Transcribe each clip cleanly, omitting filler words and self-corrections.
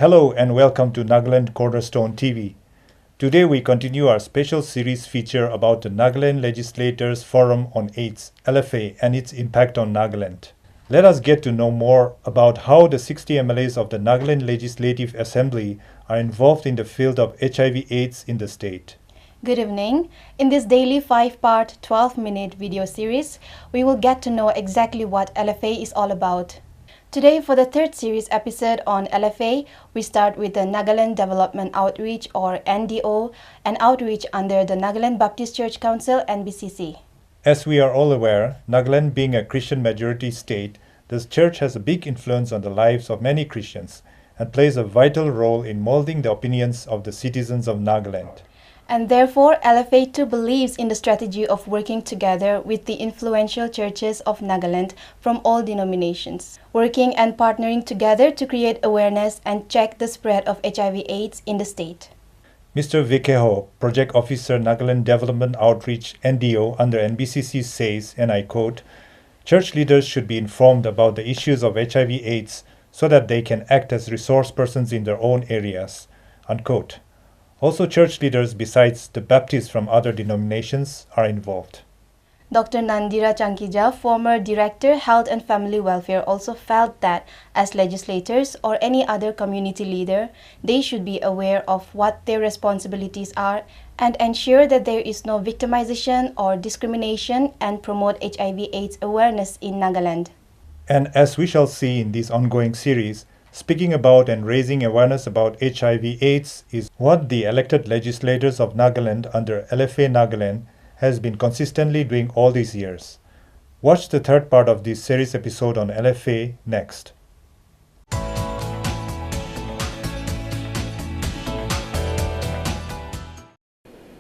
Hello and welcome to Nagaland Cornerstone TV. Today we continue our special series feature about the Nagaland Legislators Forum on AIDS, LFA, and its impact on Nagaland. Let us get to know more about how the 60 MLAs of the Nagaland Legislative Assembly are involved in the field of HIV/AIDS in the state. Good evening. In this daily 5-part, 12-minute video series, we will get to know exactly what LFA is all about. Today, for the third series episode on LFA, we start with the Nagaland Development Outreach or NDO, an outreach under the Nagaland Baptist Church Council (NBCC). As we are all aware, Nagaland being a Christian majority state, this church has a big influence on the lives of many Christians and plays a vital role in molding the opinions of the citizens of Nagaland. And therefore, LFA too believes in the strategy of working together with the influential churches of Nagaland from all denominations, working and partnering together to create awareness and check the spread of HIV/AIDS in the state. Mr. Vikeho, Project Officer Nagaland Development Outreach NDO under NBCC says, and I quote, "Church leaders should be informed about the issues of HIV/AIDS so that they can act as resource persons in their own areas." Unquote. Also, church leaders besides the Baptists from other denominations are involved. Dr. Nandira Chankija, former Director, Health and Family Welfare, also felt that as legislators or any other community leader, they should be aware of what their responsibilities are and ensure that there is no victimization or discrimination and promote HIV/AIDS awareness in Nagaland. And as we shall see in this ongoing series, speaking about and raising awareness about HIV/AIDS is what the elected legislators of Nagaland under LFA Nagaland has been consistently doing all these years. Watch the third part of this series episode on LFA next.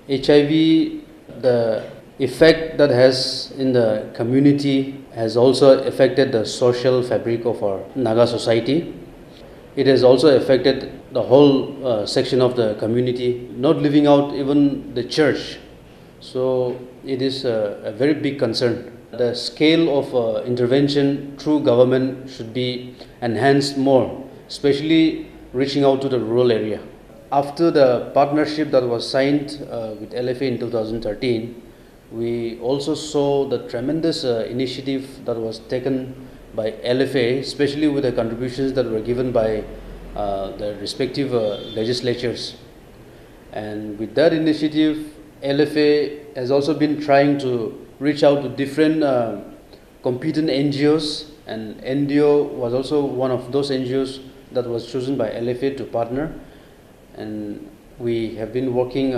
HIV, the effect that has in the community has also affected the social fabric of our Naga society. It has also affected the whole section of the community, not leaving out even the church. So it is a very big concern. The scale of intervention through government should be enhanced more, especially reaching out to the rural area. After the partnership that was signed with LFA in 2013, we also saw the tremendous initiative that was taken by LFA, especially with the contributions that were given by the respective legislatures. And with that initiative, LFA has also been trying to reach out to different competent NGOs, and NGO was also one of those NGOs that was chosen by LFA to partner. And we have been working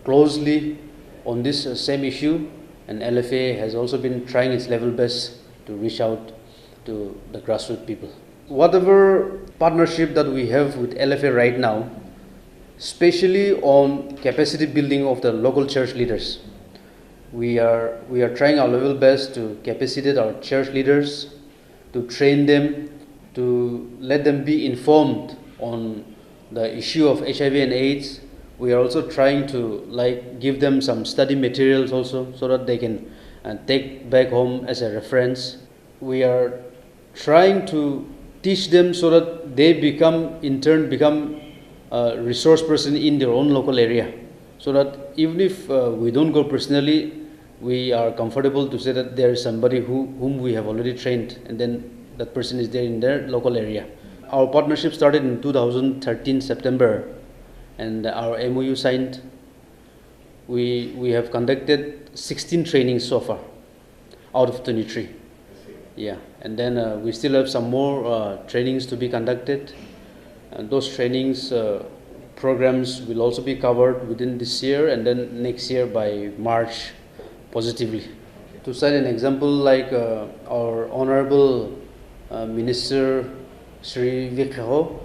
closely on this same issue, and LFA has also been trying its level best to reach out to the grassroots people. Whatever partnership that we have with LFA right now, especially on capacity building of the local church leaders, we are trying our level best to capacitate our church leaders, to train them, to let them be informed on the issue of HIV and AIDS. We are also trying to give them some study materials also so that they can take back home as a reference. We are trying to teach them so that they in turn become a resource person in their own local area, so that even if we don't go personally, we are comfortable to say that there is somebody whom we have already trained, and then that person is there in their local area. Our partnership started in 2013 September, and our MOU signed. We have conducted 16 trainings so far out of 23. Yeah, and then we still have some more trainings to be conducted. And those trainings programs will also be covered within this year, and then next year by March positively. To cite an example, like our Honorable Minister Sri Vikeho,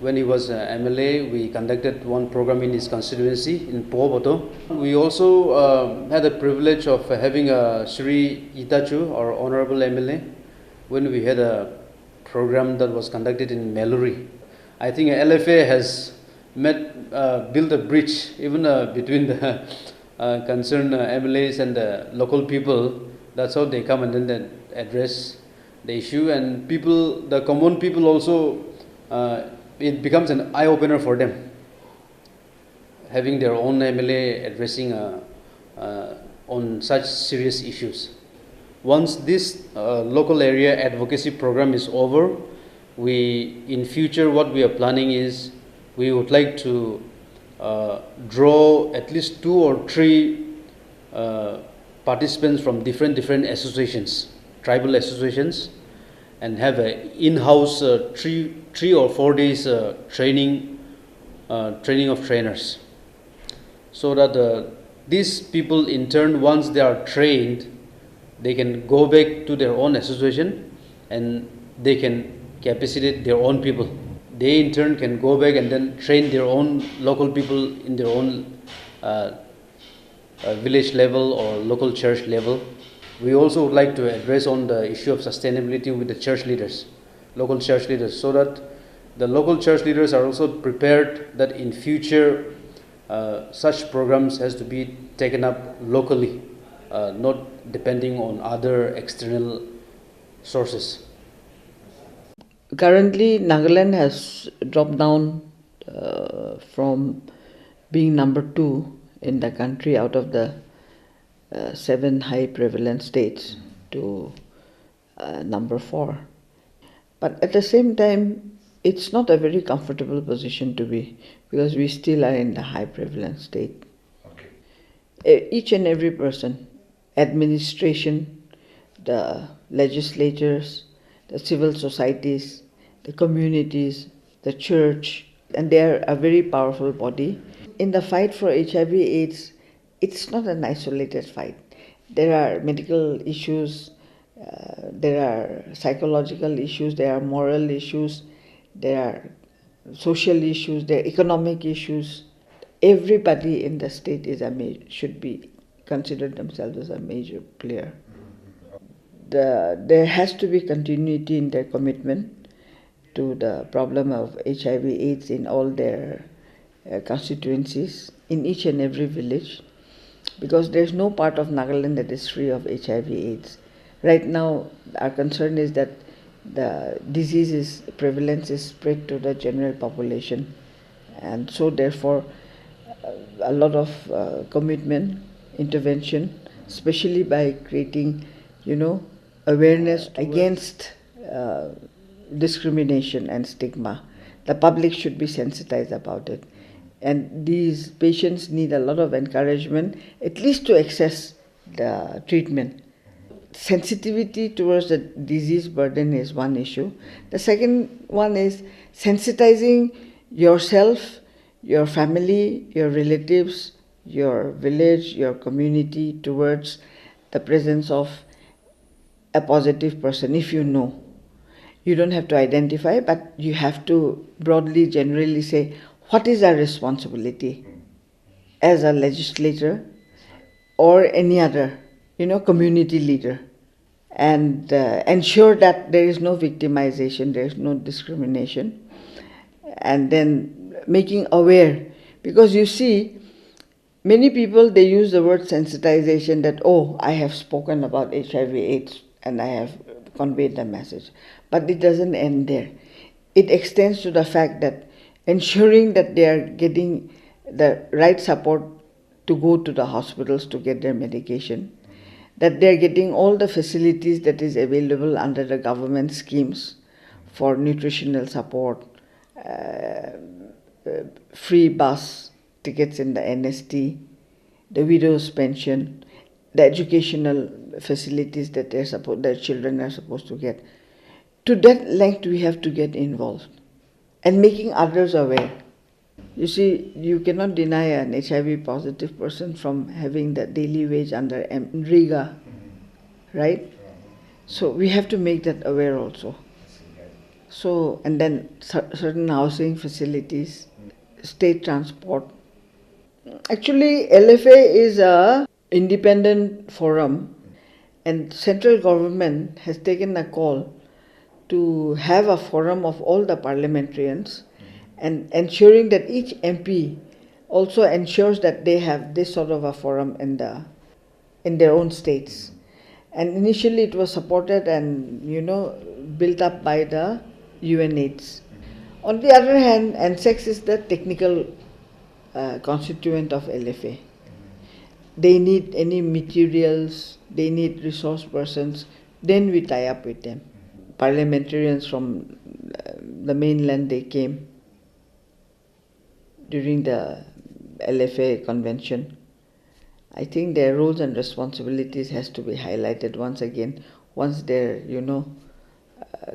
when he was MLA, we conducted one program in his constituency in Poboto. We also had the privilege of having Sri Itachu, our Honorable MLA, when we had a program that was conducted in Meluri. I think LFA has built a bridge even between the concerned MLAs and the local people. That's how they come and then they address the issue, and people, the common people also it becomes an eye-opener for them, having their own MLA addressing on such serious issues. Once this local area advocacy program is over, in future what we are planning is we would like to draw at least 2 or 3 participants from different associations, tribal associations, and have an in-house 3 or 4 days training of trainers, so that these people in turn, once they are trained, they can go back to their own association and they can capacitate their own people. They in turn can go back and then train their own local people in their own village level or local church level. We also would like to address on the issue of sustainability with the church leaders, local church leaders, so that the local church leaders are also prepared that in future such programs has to be taken up locally, not depending on other external sources. Currently, Nagaland has dropped down from being number 2 in the country out of the 7 high prevalent states to number 4. But at the same time, it's not a very comfortable position to be, because we still are in the high prevalent state. Okay. Each and every person, administration, the legislators, the civil societies, the communities, the church, and they are a very powerful body. In the fight for HIV/AIDS, it's not an isolated fight. There are medical issues, there are psychological issues, there are moral issues, there are social issues, there are economic issues. Everybody in the state should be considered themselves as a major player. There has to be continuity in their commitment to the problem of HIV/AIDS in all their constituencies, in each and every village, because there's no part of Nagaland that is free of HIV/AIDS. Right now, our concern is that the prevalence is spread to the general population, and so therefore a lot of commitment, intervention, especially by creating, awareness against discrimination and stigma. The public should be sensitized about it. And these patients need a lot of encouragement, at least to access the treatment. Sensitivity towards the disease burden is one issue. The second one is sensitizing yourself, your family, your relatives, your village, your community towards the presence of a positive person, if you know. You don't have to identify, but you have to broadly, generally say, what is our responsibility as a legislator or any other, community leader, and ensure that there is no victimization, there is no discrimination, and then making aware. Because you see, many people, they use the word sensitization that, I have spoken about HIV/AIDS and I have conveyed the message. But it doesn't end there. It extends to the fact that ensuring that they are getting the right support to go to the hospitals to get their medication, that they are getting all the facilities that is available under the government schemes for nutritional support, free bus tickets in the NST, the widow's pension, the educational facilities that their children are supposed to get. To that length, we have to get involved and making others aware. You see, you cannot deny an HIV positive person from having the daily wage under MREGA, right? So we have to make that aware also. So, and then certain housing facilities, state transport. Actually, LFA is a independent forum, and central government has taken a call to have a forum of all the parliamentarians, and ensuring that each MP also ensures that they have this sort of a forum in their own states. And initially it was supported and built up by the UNAIDS. On the other hand, NSEX is the technical constituent of LFA. They need any materials, they need resource persons, then we tie up with them. Parliamentarians from the mainland, they came during the LFA convention. I think their roles and responsibilities has to be highlighted once again, once their,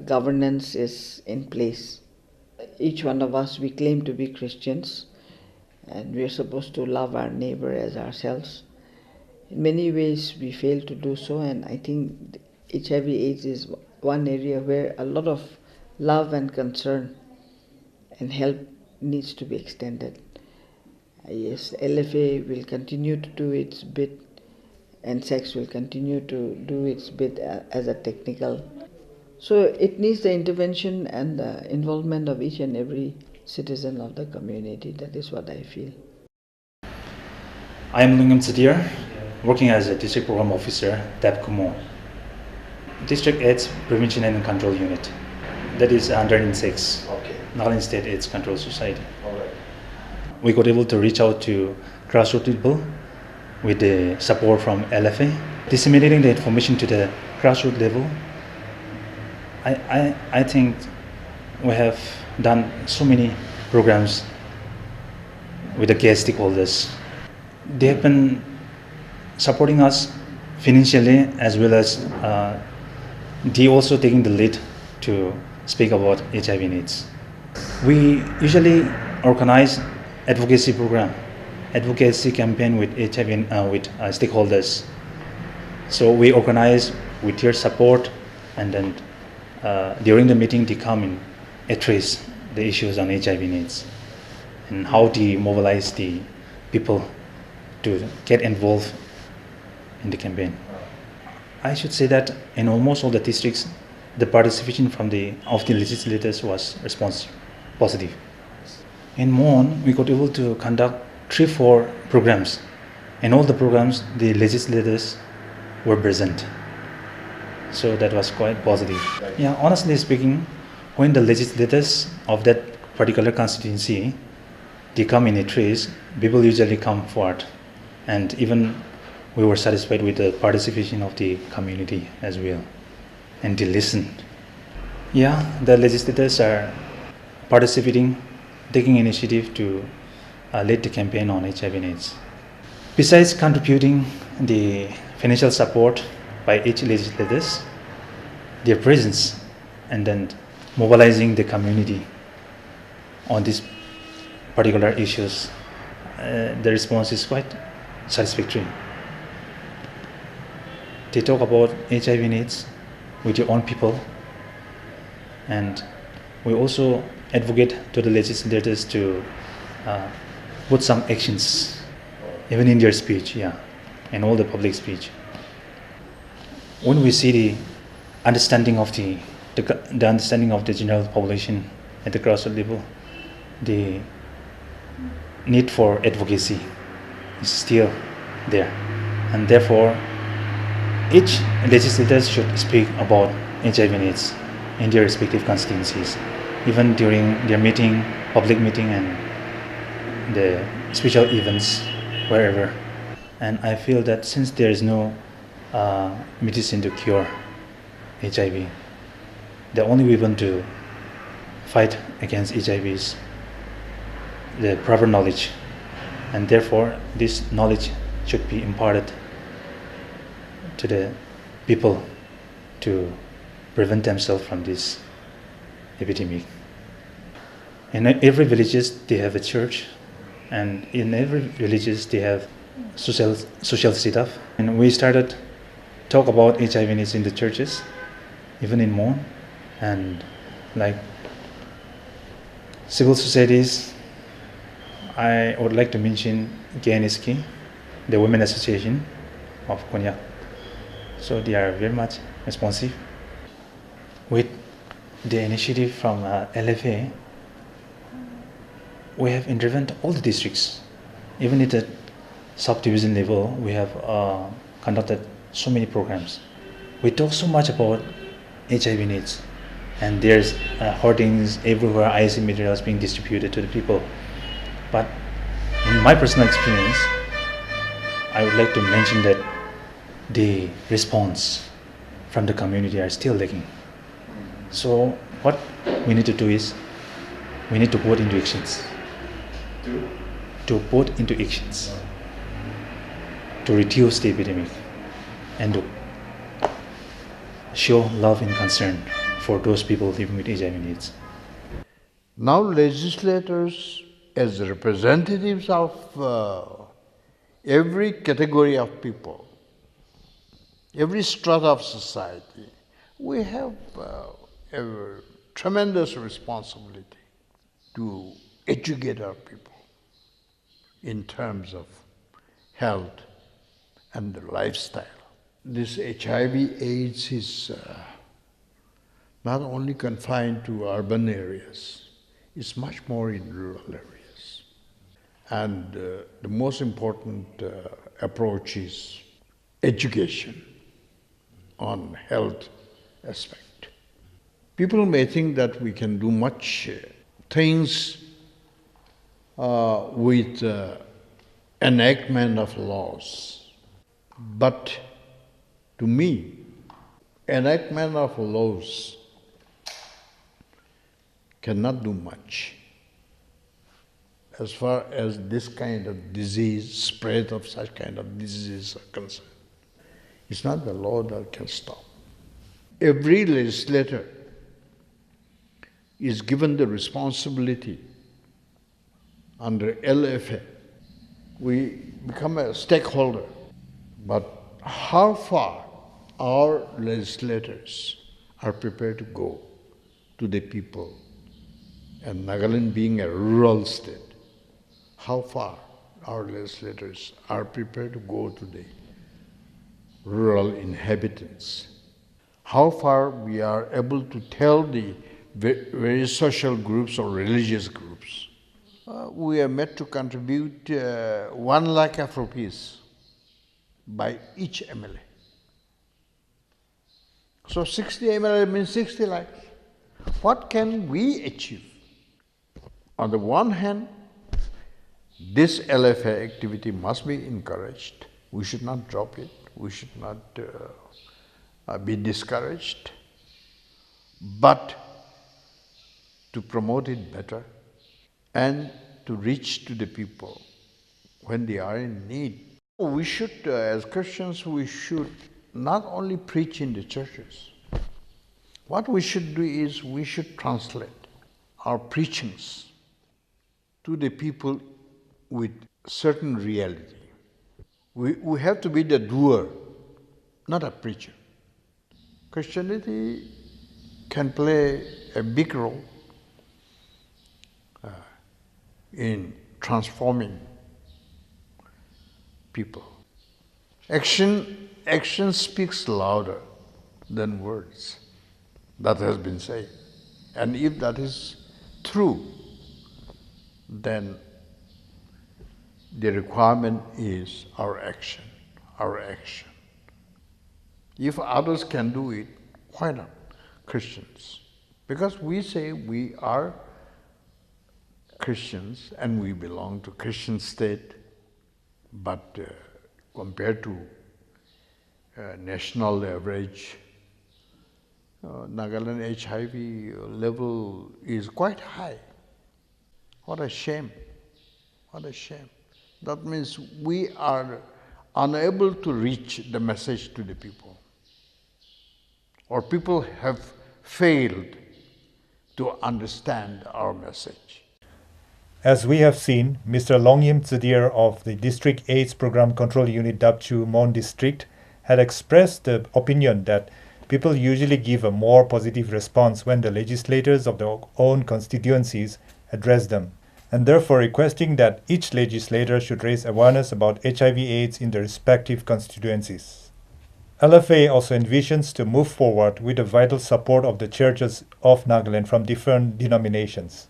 governance is in place. Each one of us, we claim to be Christians, and we are supposed to love our neighbor as ourselves. In many ways, we fail to do so, and I think HIV/AIDS is one area where a lot of love and concern and help needs to be extended. Yes, LFA will continue to do its bit, and NSEX will continue to do its bit as a technical. So it needs the intervention and the involvement of each and every citizen of the community. That is what I feel. I am Lungam Sadir, working as a District Program Officer, DAP District AIDS Prevention and Control Unit. That is under NSEX, Nagaland State AIDS Control Society. We got able to reach out to grassroots people with the support from LFA, disseminating the information to the grassroots level. I think we have done so many programs with the key stakeholders. They have been supporting us financially, as well as they also taking the lead to speak about HIV needs. We usually organize advocacy program, advocacy campaign with HIV with stakeholders. So we organize with your support, and then during the meeting they come and address the issues on HIV needs and how to mobilize the people to get involved in the campaign. I should say that in almost all the districts, the participation of the legislators was positive. In Mon, we got able to conduct 3-4 programs. In all the programs, the legislators were present. So that was quite positive. Yeah, honestly speaking, when the legislators of that particular constituency, they come in a trace, people usually come forward. And even we were satisfied with the participation of the community as well. And they listened. Yeah, the legislators are participating, taking initiative to lead the campaign on HIV/AIDS. Besides contributing the financial support by each legislators, their presence, and then mobilizing the community on these particular issues, the response is quite satisfactory. They talk about HIV needs with your own people, and we also advocate to the legislators to put some actions, even in their speech, and all the public speech. When we see the understanding of the understanding of the general population at the grassroots level, the need for advocacy is still there, and therefore each legislator should speak about HIV needs in their respective constituencies, even during their meeting, public meeting, and the special events, wherever. And I feel that since there is no medicine to cure HIV, the only weapon to fight against HIV is the proper knowledge, and therefore this knowledge should be imparted to the people to prevent themselves from this epidemic. In every villages they have a church, and in every villages they have social setup. And we started talk about HIV needs in the churches, even in Mon, and like civil societies. I would like to mention GNSK, the Women Association of Konya. So they are very much responsive. With the initiative from LFA, we have intervened all the districts. Even at the subdivision level, we have conducted so many programs. We talk so much about HIV needs, and there's hoardings everywhere, IC materials being distributed to the people. But in my personal experience, I would like to mention that the response from the community are still lacking. So what we need to do is we need to put into actions. To put into actions to reduce the epidemic and to show love and concern for those people living with HIV needs. Now legislators, as representatives of every category of people, every strata of society, we have a tremendous responsibility to educate our people in terms of health and the lifestyle. This HIV/AIDS is not only confined to urban areas, it's much more in rural areas. And the most important approach is education on health aspect. People may think that we can do much things with enactment of laws. But to me, enactment of laws cannot do much as far as this kind of disease, spread of such kind of diseases are concerned. It's not the law that can stop. Every legislator is given the responsibility under LFA. We become a stakeholder. But how far our legislators are prepared to go to the people, and Nagaland being a rural state, how far our legislators are prepared to go to the rural inhabitants, how far we are able to tell the various social groups or religious groups. We are meant to contribute 1 lakh of rupees by each MLA. So 60 MLA means 60 lakhs. What can we achieve? On the one hand, this LFA activity must be encouraged. We should not drop it. We should not be discouraged. But to promote it better and to reach to the people when they are in need. We should, as Christians, we should not only preach in the churches. What we should do is we should translate our preachings to the people with certain reality. We have to be the doer, not a preacher. Christianity can play a big role in transforming people. Action speaks louder than words. That has been said. And if that is true, then the requirement is our action, our action. If others can do it, why not Christians? Because we say we are Christians and we belong to Christian state, but compared to national average, Nagaland HIV level is quite high. What a shame, what a shame. That means we are unable to reach the message to the people. Or people have failed to understand our message. As we have seen, Mr. Longyim Tsidir of the District AIDS Program Control Unit Dapchu Mon District had expressed the opinion that people usually give a more positive response when the legislators of their own constituencies address them, and therefore requesting that each legislator should raise awareness about HIV/AIDS in their respective constituencies. LFA also envisions to move forward with the vital support of the churches of Nagaland from different denominations.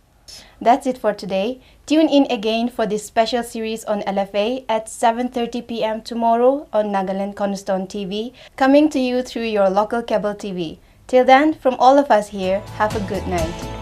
That's it for today. Tune in again for this special series on LFA at 7:30 p.m. tomorrow on Nagaland Cornerstone TV, coming to you through your local cable TV. Till then, from all of us here, have a good night.